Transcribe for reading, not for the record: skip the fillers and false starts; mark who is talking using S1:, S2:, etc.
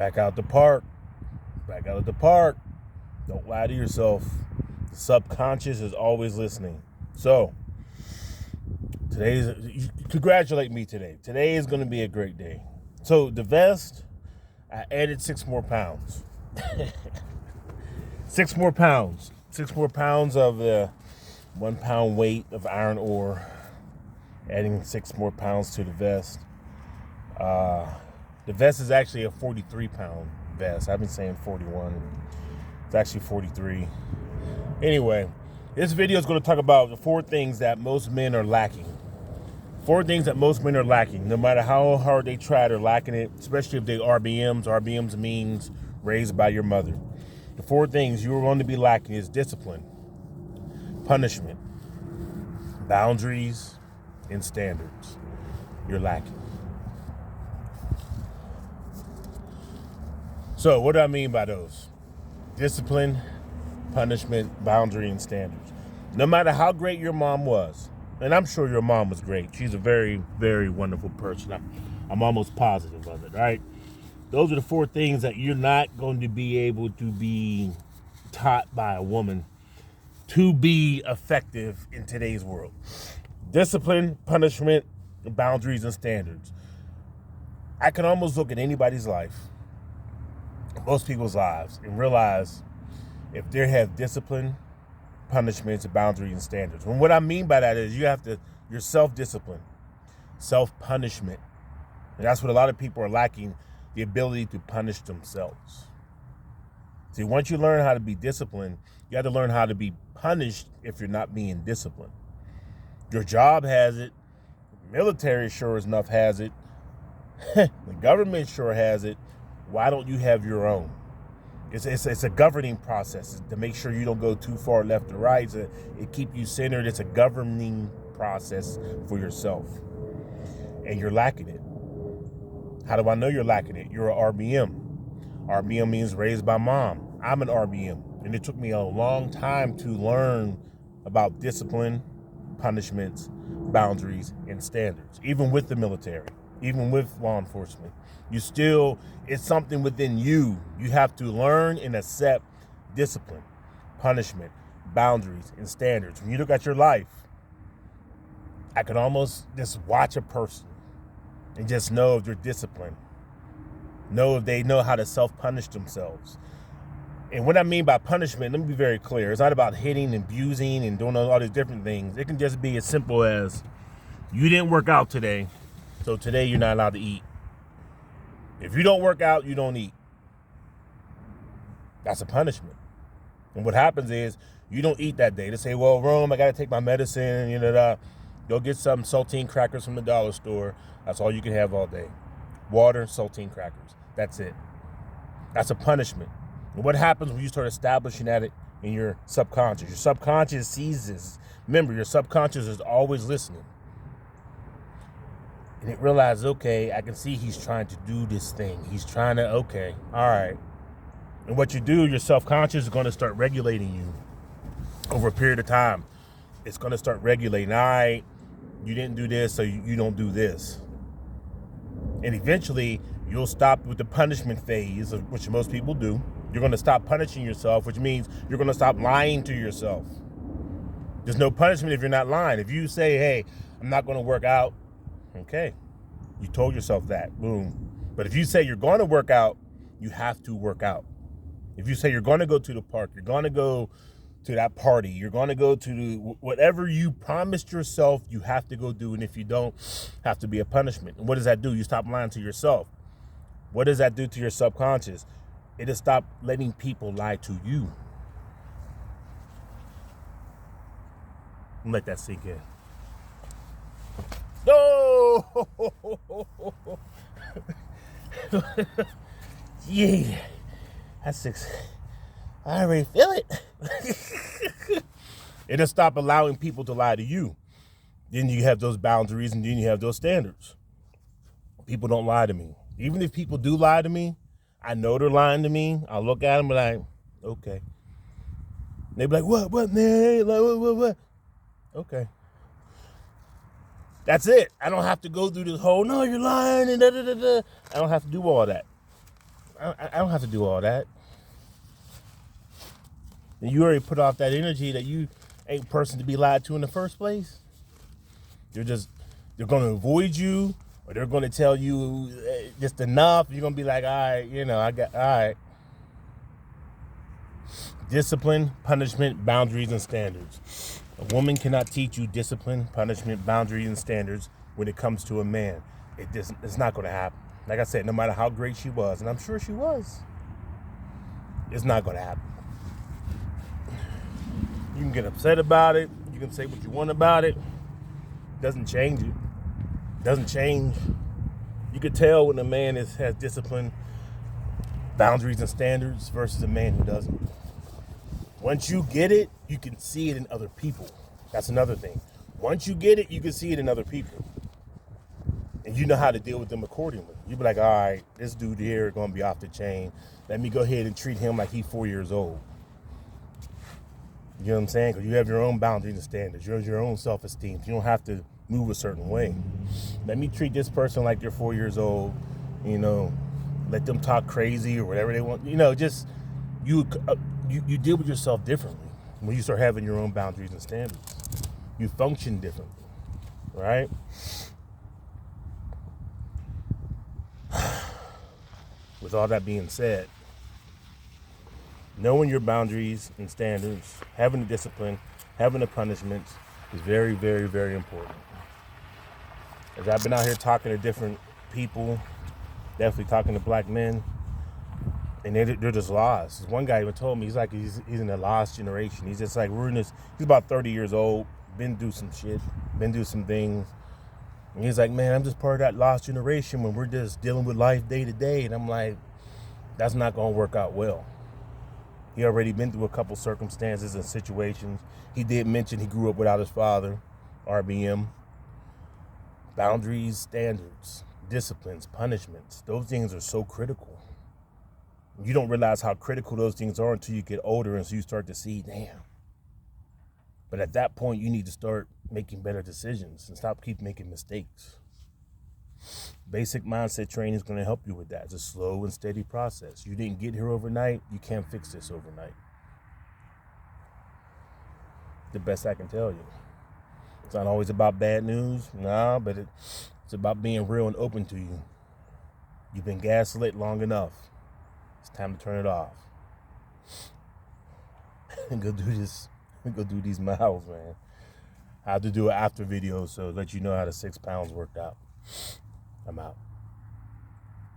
S1: Back out the park. Back out of the park. Don't lie to yourself. The subconscious is always listening. So, congratulate me today. Today is going to be a great day. So, the vest, I added 6 more pounds. 6 more pounds. 6 more pounds of the 1 pound weight of iron ore. Adding 6 more pounds to the vest. The vest is actually a 43-pound vest. I've been saying 41. It's actually 43. Anyway, this video is going to talk about the 4 things that most men are lacking. 4 things that most men are lacking. No matter how hard they try, they're lacking it, especially if they RBMs. RBMs means raised by your mother. The 4 things you're going to be lacking is discipline, punishment, boundaries, and standards. You're lacking. So what do I mean by those? Discipline, punishment, boundary, and standards. No matter how great your mom was, and I'm sure your mom was great. She's a very, very wonderful person. I'm almost positive of it, right? Those are the 4 things that you're not going to be able to be taught by a woman to be effective in today's world. Discipline, punishment, boundaries, and standards. I can almost look at anybody's life, most people's lives, and realize if they have discipline, punishments, boundaries, and standards. And what I mean by that is you're self-discipline, self-punishment. And that's what a lot of people are lacking, the ability to punish themselves. See, once you learn how to be disciplined, you have to learn how to be punished if you're not being disciplined. Your job has it. The military sure enough has it. The government sure has it. Why don't you have your own? It's a governing process to make sure you don't go too far left or right. It keep you centered. It's a governing process for yourself. And you're lacking it. How do I know you're lacking it? You're an RBM. RBM means raised by mom. I'm an RBM. And it took me a long time to learn about discipline, punishments, boundaries, and standards. Even with the military, even with law enforcement. It's something within you. You have to learn and accept discipline, punishment, boundaries, and standards. When you look at your life, I can almost just watch a person and just know if they're disciplined. Know if they know how to self-punish themselves. And what I mean by punishment, let me be very clear. It's not about hitting and abusing and doing all these different things. It can just be as simple as, you didn't work out today, so today you're not allowed to eat. If you don't work out, you don't eat. That's a punishment. And what happens is, you don't eat that day. They say, well, Rome, I got to take my medicine, Go get some saltine crackers from the dollar store. That's all you can have all day. Water, saltine crackers. That's it. That's a punishment. And what happens when you start establishing that in your subconscious? Your subconscious sees this. Remember, your subconscious is always listening. And it realizes, okay, I can see he's trying to do this thing. He's trying to, okay, all right. And what you do, your subconscious is going to start regulating you over a period of time. It's going to start regulating, all right, you didn't do this, so you don't do this. And eventually, you'll stop with the punishment phase, which most people do. You're going to stop punishing yourself, which means you're going to stop lying to yourself. There's no punishment if you're not lying. If you say, hey, I'm not going to work out, okay, you told yourself that, boom. But if you say you're going to work out, you have to work out. If you say you're going to go to the park, you're going to go to that party, you're going to go to whatever you promised yourself, you have to go do. And if you don't, have to be a punishment. And what does that do? You stop lying to yourself. What does that do to your subconscious? It'll stop letting people lie to you. Let that sink in. No! Yeah. That's 6. I already feel it. It'll stop allowing people to lie to you. Then you have those boundaries, and then you have those standards. People don't lie to me. Even if people do lie to me, I know they're lying to me. I'll look at them and be like, okay. They be like, what, man? Like, what? Okay. That's it. I don't have to go through this whole, no, you're lying, and da-da-da-da. I don't have to do all that. I don't have to do all that. And you already put off that energy that you ain't person to be lied to in the first place. They're going to avoid you, or they're going to tell you just enough. You're going to be like, all right, all right. Discipline, punishment, boundaries, and standards. A woman cannot teach you discipline, punishment, boundaries, and standards when it comes to a man. It's not going to happen. Like I said, no matter how great she was, and I'm sure she was, it's not going to happen. You can get upset about it. You can say what you want about it. Doesn't change it. Doesn't change. You could tell when a man has discipline, boundaries, and standards versus a man who doesn't. Once you get it, you can see it in other people. That's another thing. Once you get it, you can see it in other people. And you know how to deal with them accordingly. You be like, all right, this dude here is going to be off the chain. Let me go ahead and treat him like he's 4 years old. You know what I'm saying? Because you have your own boundaries and standards. You have your own self-esteem. You don't have to move a certain way. Let me treat this person like they're 4 years old. Let them talk crazy or whatever they want. Just you deal with yourself differently when you start having your own boundaries and standards. You function differently, right? With all that being said, knowing your boundaries and standards, having the discipline, having the punishments is very, very, very important. As I've been out here talking to different people, definitely talking to black men, and they're just lost. One guy even told me, he's in the lost generation. He's just like, he's about 30 years old, been through some shit, been through some things. And he's like, man, I'm just part of that lost generation when we're just dealing with life day to day. And I'm like, that's not going to work out well. He already been through a couple circumstances and situations. He did mention he grew up without his father, RBM. Boundaries, standards, disciplines, punishments, those things are so critical. You don't realize how critical those things are until you get older, and so you start to see, damn. But at that point, you need to start making better decisions and keep making mistakes. Basic mindset training is going to help you with that. It's a slow and steady process. You didn't get here overnight. You can't fix this overnight. The best I can tell you. It's not always about bad news, but it's about being real and open to you. You've been gaslit long enough. It's time to turn it off. And go do this. Go do these miles, man. I have to do an after video so let you know how the 6 pounds worked out. I'm out.